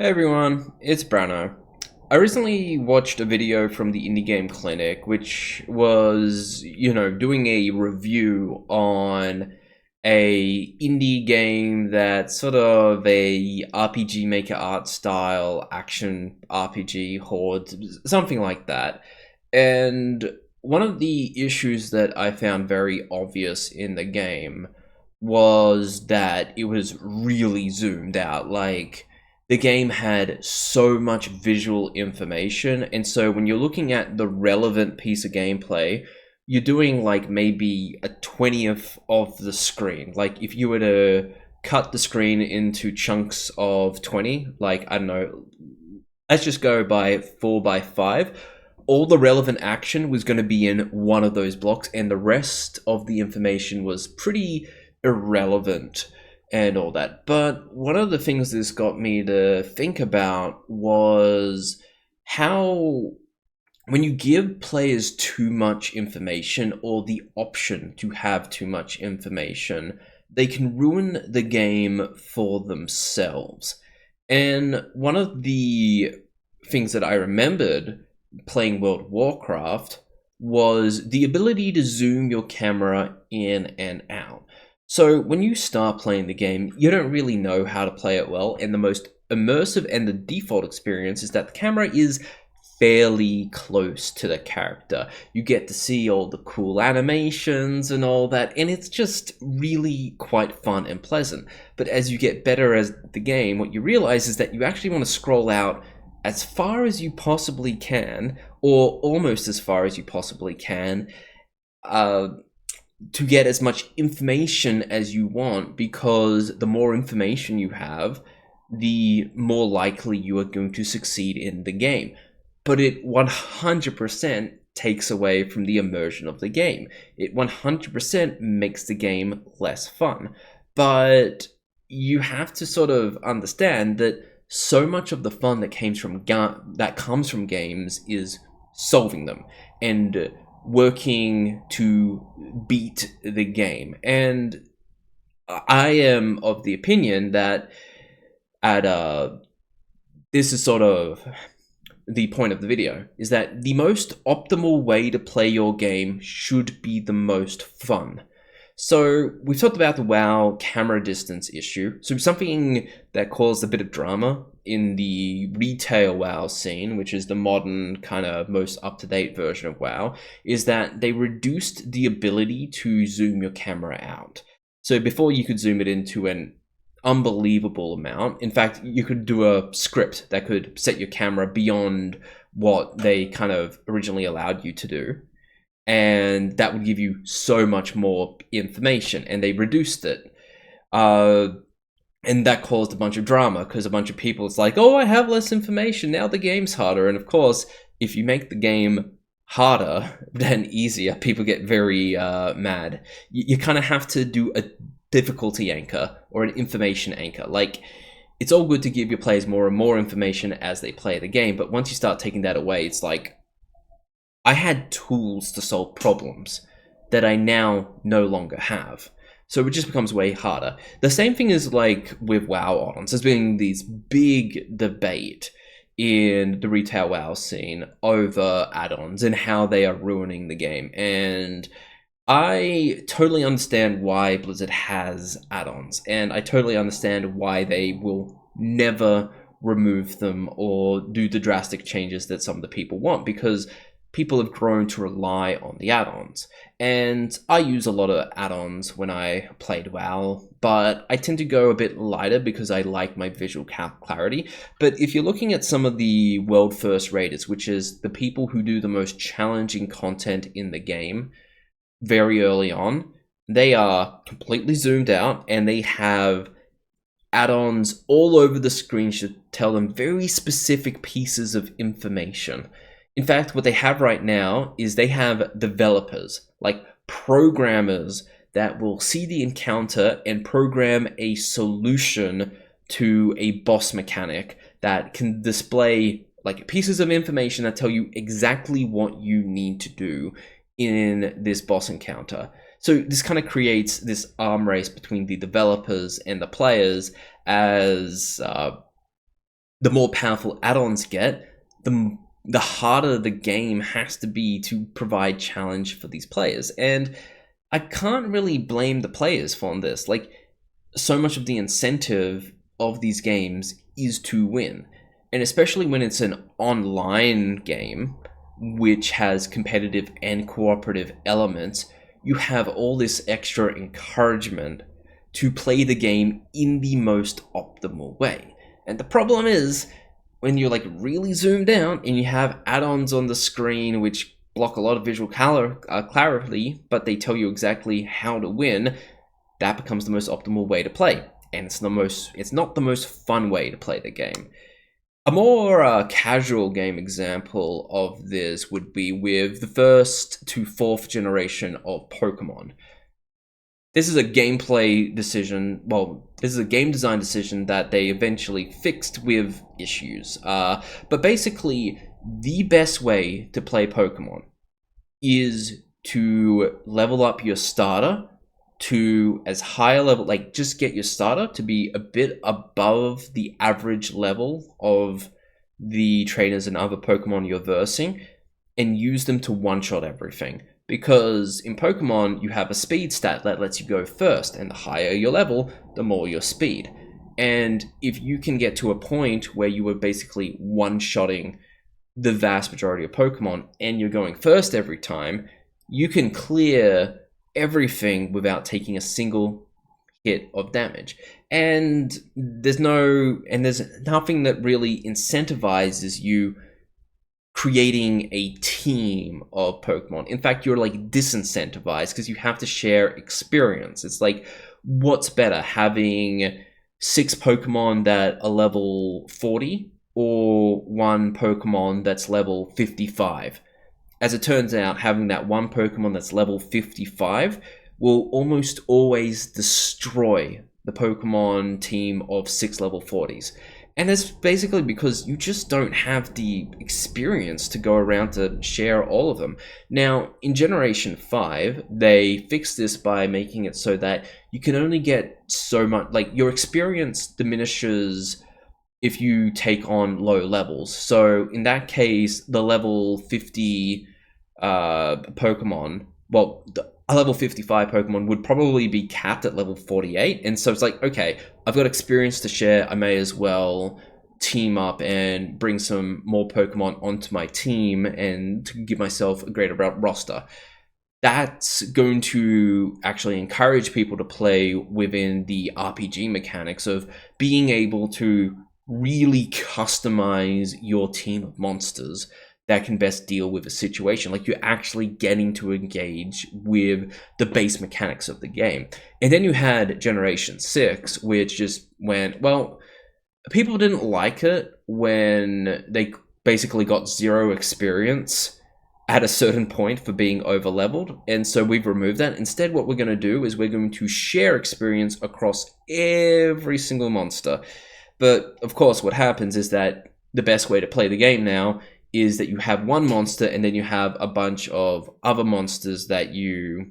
Hey everyone, it's Brano. I recently watched a video from the Indie Game Clinic, which was, doing a review on a indie game that's sort of a RPG Maker art style action RPG horde, something like that. And one of the issues that I found very obvious in the game was that it was really zoomed out. Like, the game had so much visual information, and so when you're looking at the relevant piece of gameplay, you're doing like maybe a 20th of the screen. Like, if you were to cut the screen into chunks of 20, like, I don't know, let's just go by 4 by 5, all the relevant action was going to be in one of those blocks, and the rest of the information was pretty irrelevant and all that. But one of the things this got me to think about was how, when you give players too much information or the option to have too much information, they can ruin the game for themselves. And one of the things that I remembered playing World of Warcraft was the ability to zoom your camera in and out. So when you start playing the game, you don't really know how to play it well, and the most immersive and the default experience is that the camera is fairly close to the character. You get to see all the cool animations and all that, and it's just really quite fun and pleasant. But as you get better as the game, what you realize is that you actually want to scroll out as far as you possibly can, or almost as far as you possibly can, to get as much information as you want, because the more information you have, the more likely you are going to succeed in the game. But it 100% takes away from the immersion of the game. It 100% makes the game less fun. But you have to sort of understand that so much of the fun that comes from games is solving them and working to beat the game. And I am of the opinion that at this is sort of the point of the video, is that the most optimal way to play your game should be the most fun. So we've talked about the WoW camera distance issue. So something that caused a bit of drama in the retail WoW scene, which is the modern kind of most up-to-date version of WoW, is that they reduced the ability to zoom your camera out. So before, you could zoom it into an unbelievable amount. In fact, you could do a script that could set your camera beyond what they kind of originally allowed you to do, and that would give you so much more information, and they reduced it. And that caused a bunch of drama, because a bunch of people, it's like, oh, I have less information, now the game's harder. And of course, if you make the game harder than easier, people get very mad. You kind of have to do a difficulty anchor or an information anchor. Like, it's all good to give your players more and more information as they play the game, but once you start taking that away, it's like, I had tools to solve problems that I now no longer have. So it just becomes way harder. The same thing is like with WoW addons. There's been this big debate in the retail WoW scene over add-ons and how they are ruining the game. And I totally understand why Blizzard has add-ons, and I totally understand why they will never remove them or do the drastic changes that some of the people want, because people have grown to rely on the add-ons. And I use a lot of add-ons when I played WoW, but I tend to go a bit lighter because I like my visual clarity. But if you're looking at some of the world first raiders, which is the people who do the most challenging content in the game very early on, they are completely zoomed out, and they have add-ons all over the screen to tell them very specific pieces of information. In fact, what they have right now is they have developers, like programmers, that will see the encounter and program a solution to a boss mechanic that can display like pieces of information that tell you exactly what you need to do in this boss encounter. So this kind of creates this arm race between the developers and the players, as the more powerful add-ons get, the harder the game has to be to provide challenge for these players. And I can't really blame the players for this. Like, so much of the incentive of these games is to win. And especially when it's an online game, which has competitive and cooperative elements, you have all this extra encouragement to play the game in the most optimal way. And the problem is, when you're like really zoomed out and you have add-ons on the screen which block a lot of visual clarity, but they tell you exactly how to win, that becomes the most optimal way to play. And it's not the most fun way to play the game. A more casual game example of this would be with the 1st to 4th generation of Pokémon. This is a gameplay decision, this is a game design decision that they eventually fixed with issues. But basically, the best way to play Pokémon is to level up your starter to as high a level, like just get your starter to be a bit above the average level of the trainers and other Pokemon you're versing, and use them to one-shot everything. Because in Pokemon, you have a speed stat that lets you go first, and the higher your level, the more your speed. And if you can get to a point where you are basically one-shotting the vast majority of Pokemon, and you're going first every time, you can clear everything without taking a single hit of damage. And there's nothing that really incentivizes you creating a team of Pokemon. In fact, you're like disincentivized because you have to share experience. It's like, what's better, having 6 Pokemon that are level 40 or 1 Pokemon that's level 55? As it turns out, having that 1 Pokemon that's level 55 will almost always destroy the Pokemon team of 6 level 40s. And that's basically because you just don't have the experience to go around to share all of them. Now, in Generation 5, they fixed this by making it so that you can only get so much, like your experience diminishes if you take on low levels. So in that case, the level 50 Pokemon, a level 55 Pokemon would probably be capped at level 48. And so it's like, okay, I've got experience to share. I may as well team up and bring some more Pokemon onto my team and to give myself a greater roster. That's going to actually encourage people to play within the RPG mechanics of being able to really customize your team of monsters that can best deal with a situation. Like, you're actually getting to engage with the base mechanics of the game. And then you had Generation 6, which just went, well, people didn't like it when they basically got 0 experience at a certain point for being over-leveled. And so we've removed that. Instead, what we're going to do is we're going to share experience across every single monster. But of course, what happens is that the best way to play the game now is that you have 1 monster and then you have a bunch of other monsters that you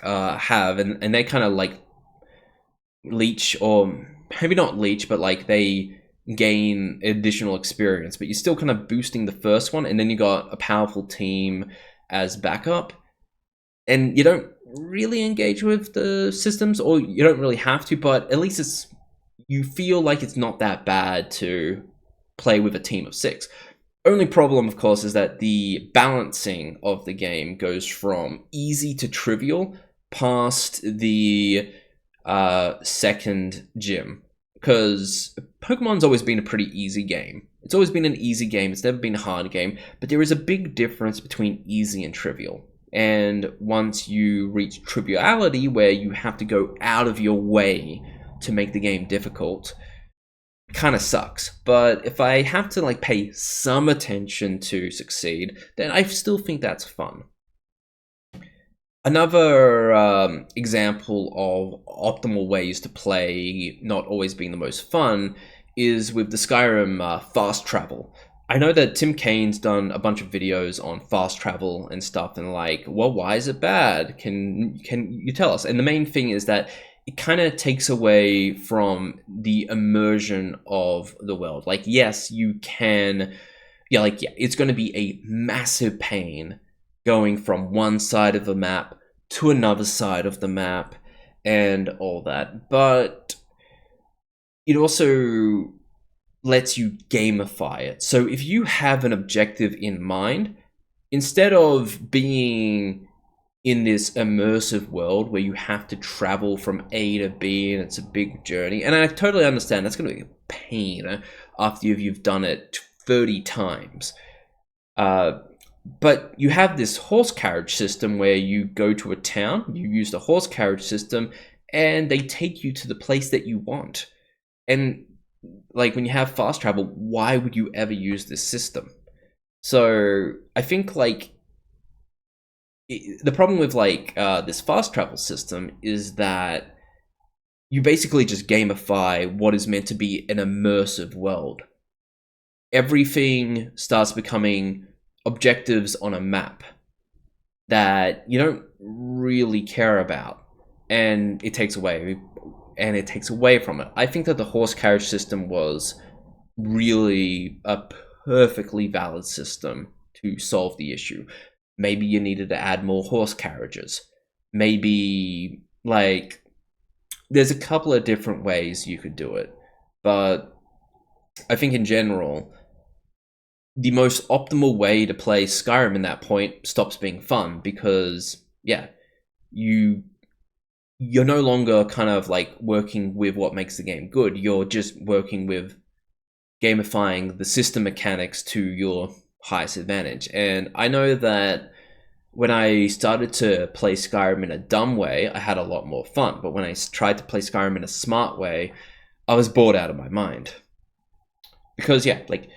have, and they kind of like leech, or maybe not leech, but like they gain additional experience, but you're still kind of boosting the first one, and then you got a powerful team as backup, and you don't really engage with the systems, or you don't really have to, but at least you feel like it's not that bad to play with a team of 6. Only problem, of course, is that the balancing of the game goes from easy to trivial past the second gym. Because Pokemon's always been a pretty easy game. It's always been an easy game. It's never been a hard game. But there is a big difference between easy and trivial. And once you reach triviality, where you have to go out of your way to make the game difficult, kind of sucks. But if I have to like pay some attention to succeed, then I still think that's fun. Another example of optimal ways to play not always being the most fun is with the Skyrim fast travel. I know that Tim Kane's done a bunch of videos on fast travel and stuff, and like, well, why is it bad? Can you tell us? And the main thing is that it kind of takes away from the immersion of the world. Like, yes, you can, yeah, like, yeah, it's going to be a massive pain going from one side of the map to another side of the map and all that. But it also lets you gamify it. So if you have an objective in mind, instead of being in this immersive world where you have to travel from A to B and it's a big journey, and I totally understand that's going to be a pain after you've done it 30 times. But you have this horse carriage system where you go to a town, you use the horse carriage system, and they take you to the place that you want. And like when you have fast travel, why would you ever use this system? So I think like the problem with like this fast travel system is that you basically just gamify what is meant to be an immersive world. Everything starts becoming objectives on a map that you don't really care about, and it takes away from it. I think that the horse carriage system was really a perfectly valid system to solve the issue. Maybe you needed to add more horse carriages. Maybe, like, there's a couple of different ways you could do it. But I think in general, the most optimal way to play Skyrim in that point stops being fun because, yeah, you're no longer kind of like working with what makes the game good. You're just working with gamifying the system mechanics to your highest advantage. And I know that when I started to play Skyrim in a dumb way, I had a lot more fun. But when I tried to play Skyrim in a smart way, I was bored out of my mind. Because, yeah, like,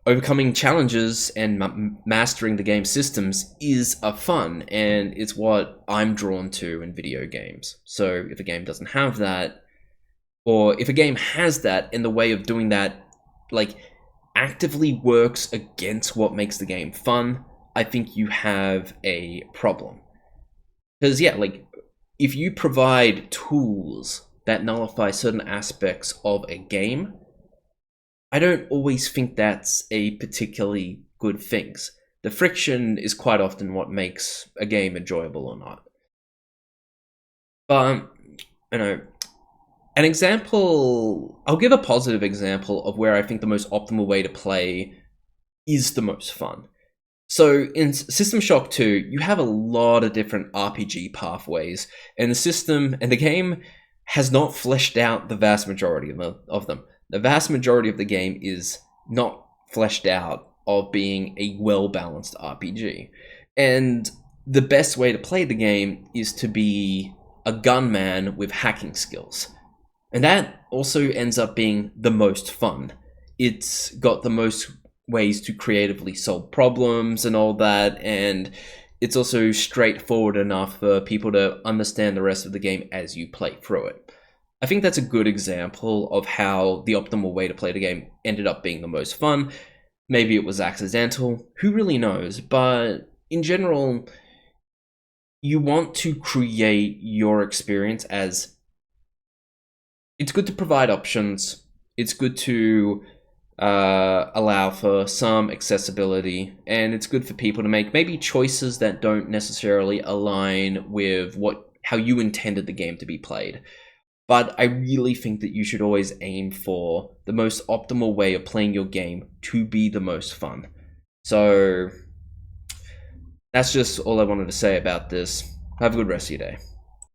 overcoming challenges and mastering the game systems is a fun, and it's what I'm drawn to in video games. So if a game doesn't have that, or if a game has that and the way of doing that like actively works against what makes the game fun, I think you have a problem. Because yeah, like if you provide tools that nullify certain aspects of a game, I don't always think that's a particularly good thing. The friction is quite often what makes a game enjoyable or not. But, you know, an example, I'll give a positive example of where I think the most optimal way to play is the most fun. So in System Shock 2, you have a lot of different RPG pathways, and the game has not fleshed out the vast majority of them. The vast majority of the game is not fleshed out of being a well-balanced RPG. And the best way to play the game is to be a gunman with hacking skills. And that also ends up being the most fun. It's got the most ways to creatively solve problems and all that, and it's also straightforward enough for people to understand the rest of the game as you play through it. I think that's a good example of how the optimal way to play the game ended up being the most fun. Maybe it was accidental, who really knows, but in general, you want to create your experience as... It's good to provide options, it's good to allow for some accessibility, and it's good for people to make maybe choices that don't necessarily align with how you intended the game to be played. But I really think that you should always aim for the most optimal way of playing your game to be the most fun. So that's just all I wanted to say about this. Have a good rest of your day.